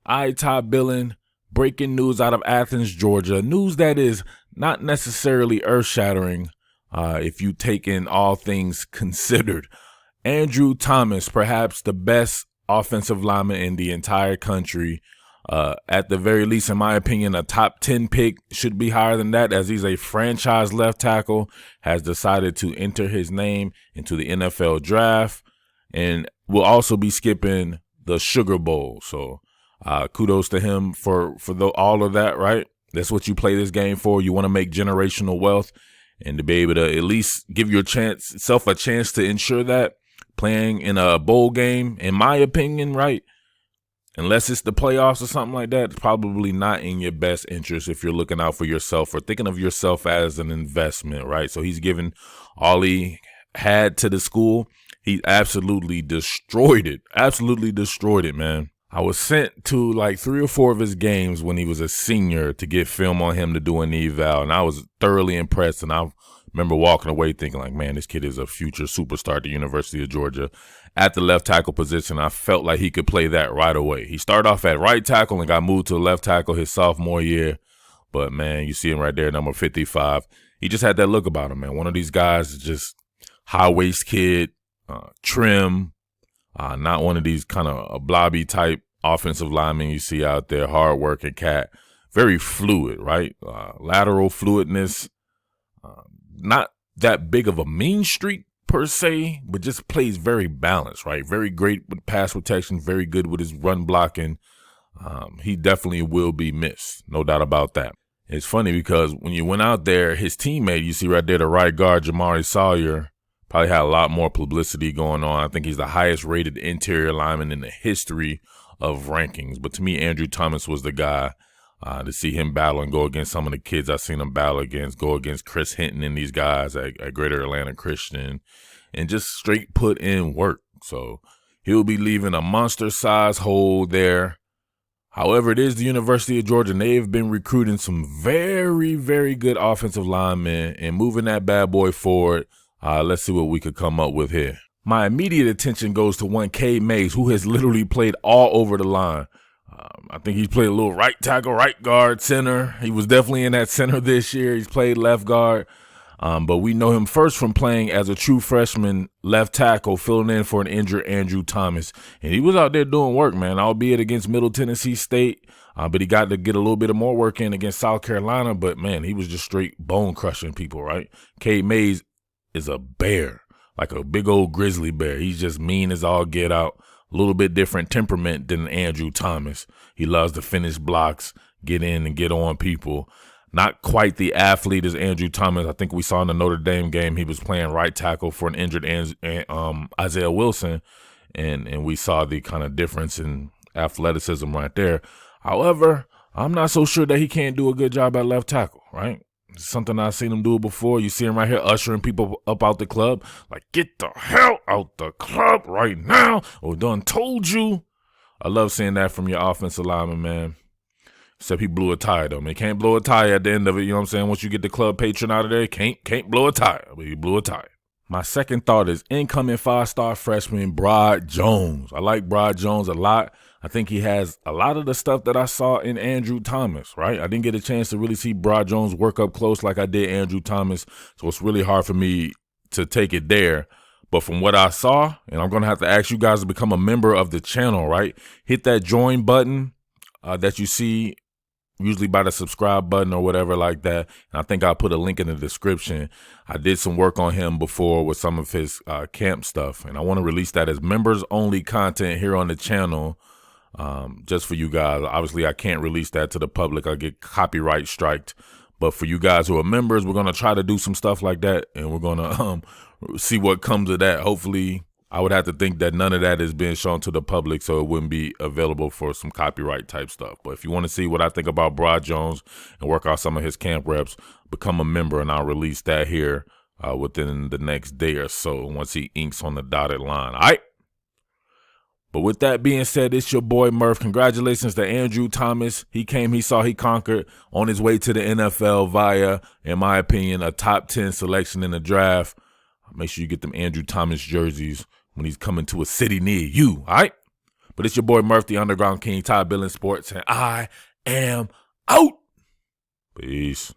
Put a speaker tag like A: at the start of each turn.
A: I top Billin, breaking news out of Athens, Georgia. News that is not necessarily earth-shattering if you take in all things considered. Andrew Thomas, perhaps the best offensive lineman in the entire country. At the very least, in my opinion, a top 10 pick should be higher than that, as he's a franchise left tackle, has decided to enter his name into the NFL draft, and will also be skipping the Sugar Bowl. So kudos to him for all of that, right? That's what you play this game for. You want to make generational wealth, and to be able to at least give yourself a chance to ensure that playing in a bowl game, in my opinion, right? Unless it's the playoffs or something like that, it's probably not in your best interest if you're looking out for yourself or thinking of yourself as an investment, right? So he's given all he had to the school. He absolutely destroyed it. Absolutely destroyed it, man. I was sent to like 3 or 4 of his games when he was a senior to get film on him to do an eval, and I was thoroughly impressed. And I remember walking away thinking like, man, this kid is a future superstar at the University of Georgia at the left tackle position. I felt like he could play that right away. He started off at right tackle and got moved to left tackle his sophomore year. But, man, you see him right there, number 55. He just had that look about him, man. One of these guys is just high-waist kid, trim, not one of these kind of blobby type offensive linemen you see out there, hard-working cat. Very fluid, right? Lateral fluidness. Not that big of a mean streak per se, but just plays very balanced, right? Very great with pass protection, very good with his run blocking. He definitely will be missed, no doubt about that. It's funny because when you went out there, his teammate, you see right there, the right guard, Jamari Sawyer, probably had a lot more publicity going on. I think he's the highest rated interior lineman in the history of rankings. But to me, Andrew Thomas was the guy to see him battle and go against some of the kids I've seen him battle against, go against Chris Hinton and these guys at Greater Atlanta Christian, and just straight put in work. So he'll be leaving a monster-sized hole there. However, it is the University of Georgia, and they've been recruiting some very, very good offensive linemen and moving that bad boy forward. Let's see what we could come up with here. My immediate attention goes to one Cade Mays, who has literally played all over the line. I think he's played a little right tackle, right guard, center. He was definitely in that center this year. He's played left guard. But we know him first from playing as a true freshman left tackle, filling in for an injured Andrew Thomas. And he was out there doing work, man, albeit against Middle Tennessee State. But he got to get a little bit of more work in against South Carolina. But, man, he was just straight bone-crushing people, right? Cade Mays is a bear, like a big old grizzly bear. He's just mean as all get out. A little bit different temperament than Andrew Thomas. He loves to finish blocks, get in and get on people. Not quite the athlete as Andrew Thomas. I think we saw in the Notre Dame game he was playing right tackle for an injured Isaiah Wilson, and we saw the kind of difference in athleticism right there. However, I'm not so sure that he can't do a good job at left tackle, right? It's something I've seen him do before. You see him right here ushering people up out the club. Like, get the hell out the club right now, or done told you. I love seeing that from your offensive lineman, man. Except he blew a tire, though. Man, he can't blow a tire at the end of it, you know what I'm saying? Once you get the club patron out of there, can't blow a tire, but he blew a tire. My second thought is incoming 5-star freshman Brad Jones. I like Brad Jones a lot. I think he has a lot of the stuff that I saw in Andrew Thomas, right? I didn't get a chance to really see Brad Jones work up close like I did Andrew Thomas, so it's really hard for me to take it there. But from what I saw, and I'm going to have to ask you guys to become a member of the channel, right? Hit that join button that you see usually by the subscribe button or whatever like that. And I think I'll put a link in the description. I did some work on him before with some of his camp stuff, and I want to release that as members only content here on the channel. Just for you guys. Obviously, I can't release that to the public. I get copyright striked. But for you guys who are members, we're going to try to do some stuff like that, and we're going to see what comes of that. Hopefully, I would have to think that none of that is being shown to the public, so it wouldn't be available for some copyright type stuff. But if you want to see what I think about Brad Jones and work out some of his camp reps, become a member, and I'll release that here within the next day or so once he inks on the dotted line. All right? But with that being said, it's your boy Murph. Congratulations to Andrew Thomas. He came, he saw, he conquered on his way to the NFL via, in my opinion, a top 10 selection in the draft. Make sure you get them Andrew Thomas jerseys when he's coming to a city near you, all right? But it's your boy Murph, the Underground King, Billin Sports, and I am out. Peace.